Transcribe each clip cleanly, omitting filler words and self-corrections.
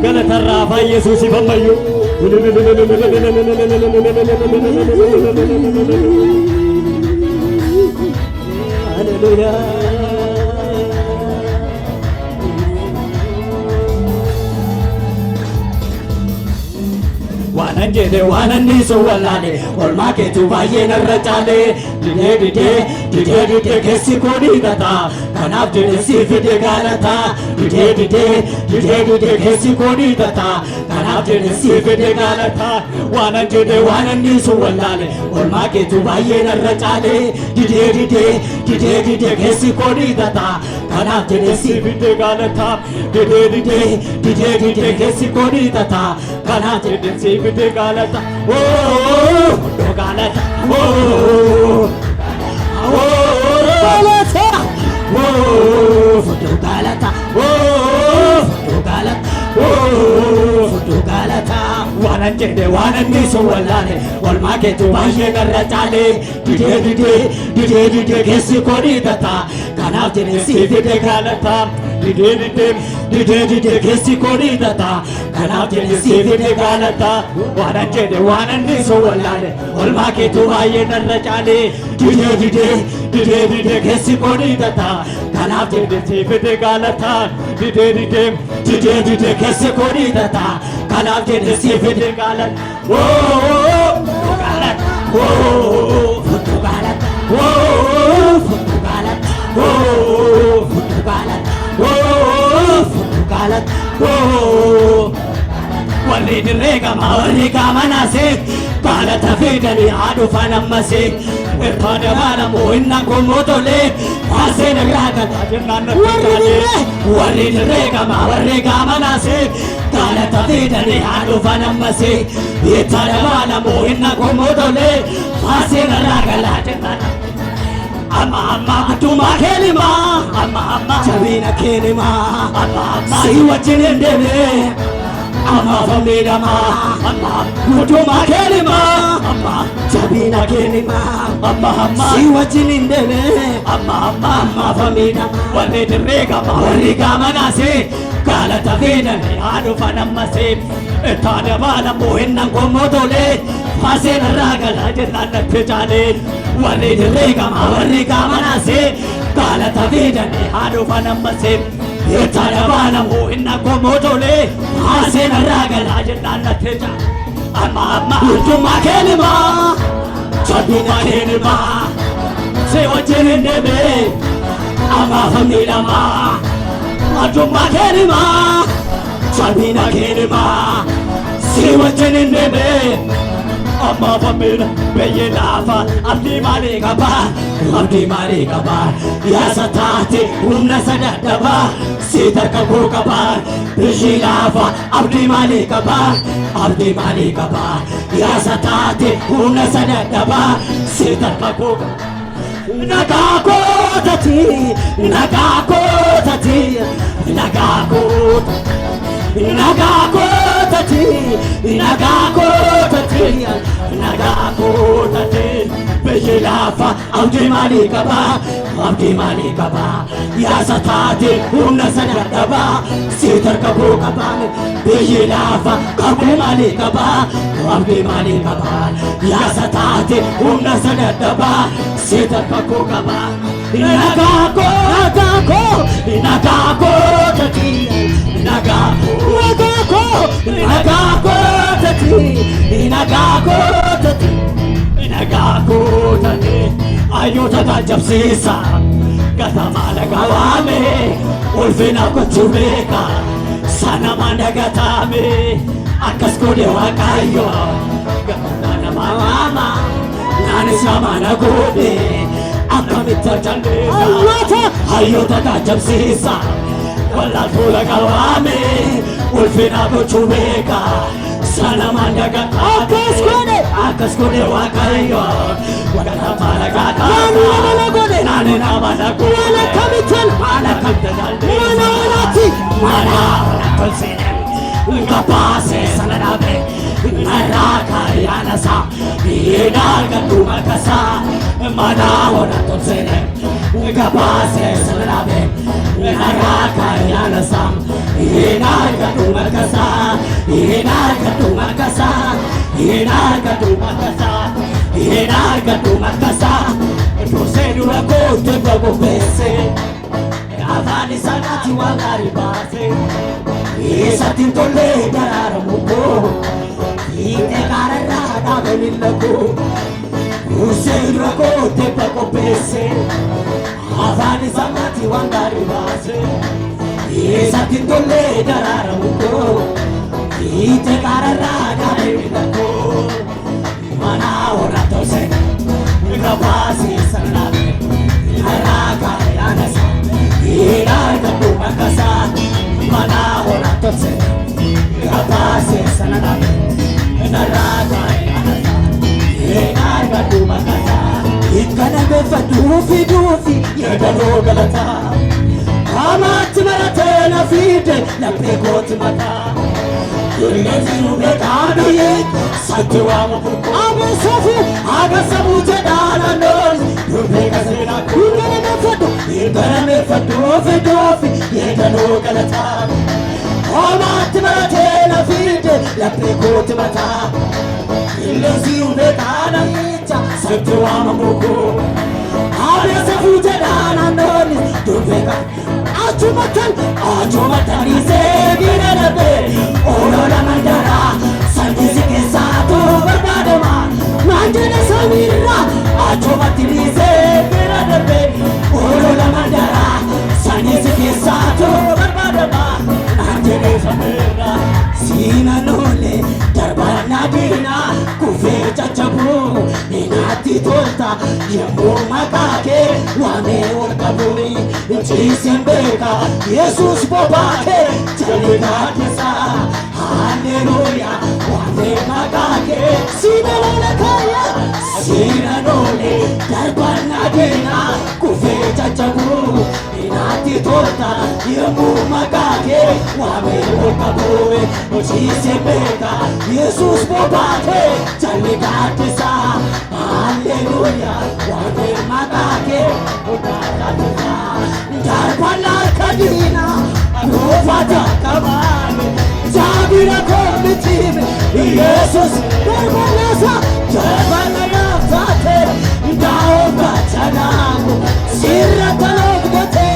قالت الرافع يسوسي فميو هللويا wananjede wanannisu wallale olmaketu baay'een irracaale didee keessi koodii gata kanaaf jedhe si fide gaalata didee keessi koodii gata kanaaf jedhe si fide gaalata wananjede wanannisu wallale olmaketu baay'een irracaale didee keessi koodii gata kanaaf jedhe si fide gaalata didee keessi koodii gata kanaaf jedhe si fide galata do galata galata do galata do galata wananjede wanannisu wallale olmaketu baay'ee garracaale didee keessi koodii gata kanaaf jedhe si fide galata didee keessi koodii gata kanaaf jedhe si fide galata wananjede wanannisu wallale olmaketu baay'ee garracaale didee keessi koodii gata kanaaf jedhe si fide galata didee keessi koodii gata kanaaf jedhe si fide galata galata galata galata warri dirree gama naase galata fidanii haadhu fanammase irraa dabaalamoo inna komotolee haaseen irraa galaa jirnaan warri dirree gama naase galata fidanii haadhu fanammase irraa dabaalamoo inna komotolee haaseen irraa galaa jirnaan amma atuma kelima amma jabina kelima amma si wajjin deeme amma famidama amma atuma kelima amma jabina kelima amma si wajjin deeme amma famidama warri dirree gama naase galata fidanii haadhu fanammase irraa dabaalamoo inna komotolee haaseen irraa galaa jirnaan natti jaaleen warri dirree gama naase galata fidanii haadhu fanammase irraa dabaalamoo inna komotolee haaseen irraa galaa jirnaan natti jaaleen amma utuma kelima jabina kelima si wajjin deeme amma famidama utuma kelima jabina kelima si wajjin deeme amma famina beyye lafa abdi mali kaba ya satati humna sadadaba sita kabu kaba beyye lafa abdi mali kaba ya satati humna sadadaba sita kabu nagakotati beyye lafa abdi mali kaba ya satati humna sadadaba sita kabu kaba beyye lafa abdi mali kaba ya satati humna sadadaba sita kabu kaba ayyota taajabsiisa gatamaa dhagawaame ulfina gochuu beeka sanama dhagataame akkas godhe waaqayyo gataa nama waama naanis nama na godhe akkamitti jalleessa ayyota taajabsiisa wallaaltuu dhagawaame ulfina gochuu beeka sanama dhagataame akkas godhe waaqayyo gataa dhagataame nani nama na godhe akkamitti mana tolsine kapase sana dhabe naraka yanasa inaga tumakasa mana ora tonsene gabase salave naraka yanasa inaga tumakasa inaga tumakasa inaga tumakasa inaga tumakasa prosedu akote babo pese avani sanati wangari base isatin tolle dararamuko ite karara davelilako prosedu akote babo pese avani sanati wangari base isatin tolle dararamuko ite karara davelilako mana ora tose kapasi sanave naraka yanasa inaga tumakasa mana ora tose kapasi sanave naraka yanasa inaga tumakasa ikana befadufi dufi yedalo galata amat maratena fide la prekot mata Yurgezi ubekano yek satwa muko abu sofu aga sabu jadala nos ubeka sena kungana mefado ingana mefado fedofi yedalo galata amat maratena fide la prekot mata Yurgezi ubekano yek satwa muko aga sabu jadala nos ubeka Achumatan ise biranabe Olola mandara Sandisi ke sato barbadama Manjana samira Achumatan ise biranabe Olola mandara Sandisi ke sato barbadama Manjana samira Sina nole darbana dina Kufe chachabu Inati tolta Yambo makake Wame orkabuni Chisembeka Jesus bobake Chalika kesa Hallelujah Wame makake Sina nole kaya Sina nole darbana dina Kufe chachabu Inati tolta Yambo makake Wame orkabuni Chisembeka Jesus bobake Chalika kesa Hallelujah Wame makake Darbana kadina Rufata kamane Jabira komitime Jesus Darbana sa Darbana yafate Daoga chanangu Sirra talogate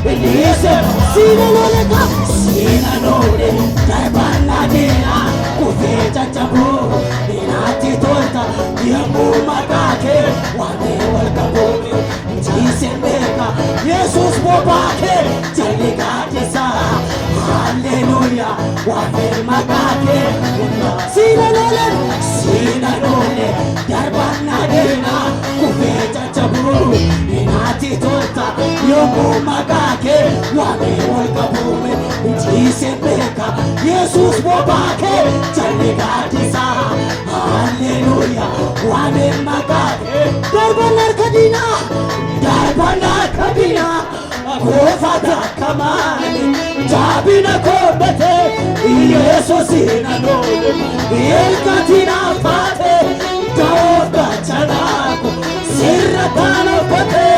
Elise Sina noleka Sina nole Darbana dina Kufecha chabu Inati tolta Yamu makake Wane walkabumi Chisembeka Jesus bobake Jalika kesa Hallelujah Wafir makake Sina nole Darbana dina Kufecha chabu Inati tolta Yamu makake Wane walkabumi Chisembeka Jesus bobake Jalika kesa Hallelujah Wafir makake Darbana kadina Darbana kabina Kofata kamani Jabina kobate Yesus inanole Elkatina fate Daoga chanako Sirratano pate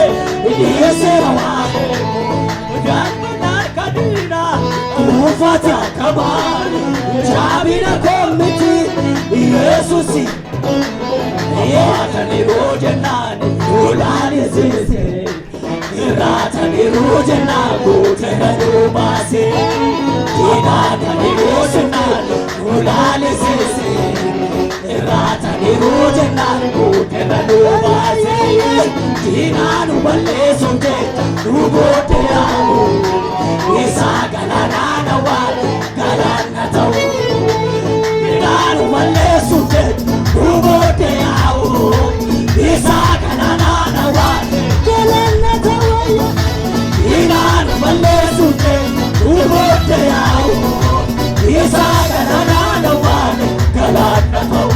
Yesera wahe Darbana kadina Kofata kamani Jabina komiti Yesus Ratani rojanani Ulani zise Ratani rojanani Utehanu base Ratani rojanani Ulani zise Ratani rojanani Utehanu base Tinanu balle sunjeta Ugote yahu Isa galanana wale Galana tau Tinanu balle sunjeta Ugote yahu Isa galanana wale Galana tau Tinanu balle sunjeta Ugote yahu Isa galanana wale Galana tau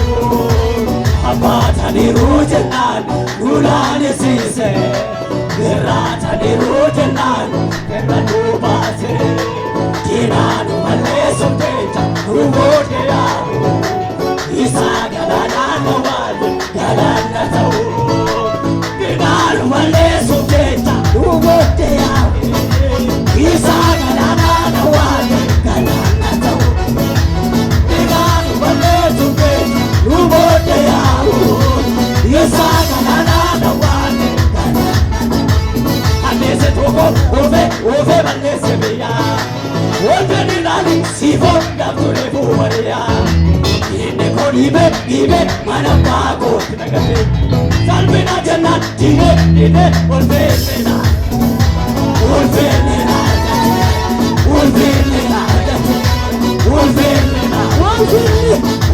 Abatani rujanan Ulani sise Ratani rujanan Keranu base Tinanu balle sunjeta Ugote yahu sifo dabture fuwariya Dine kolibe ibe manapako tinagate Salvina jannat dine olfelena Olfelena Olfelena Olfelena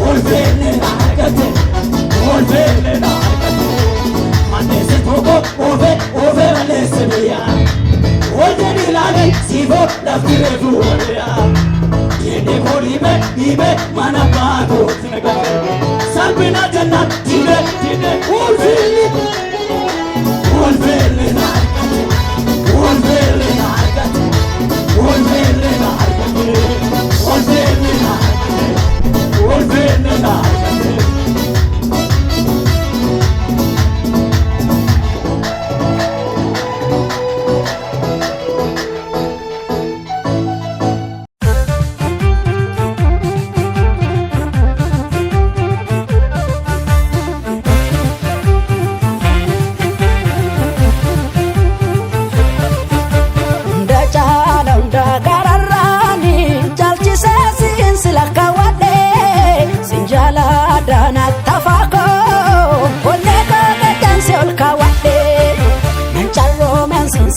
Olfelena Olfelena Manese toko ove manese biya Oljeni lale sifo dabture fuwariya Dine kolibe ibe manapako tinagate Salvina jannat dine olfelena Olfelena Olfelena Olfelena Olfelena Olfelena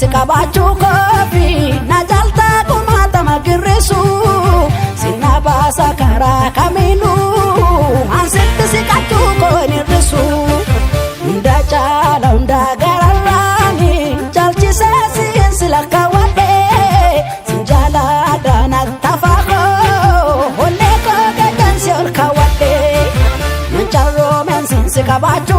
Sikabachu kofi na jalta kumata magirisu sina basa kara kaminu ansit sikachu ko nirisu unda chala unda gararani jalchi sesi silaka wade sinjala dana tafako oneko gajansi olka wade nancharo men sikabachu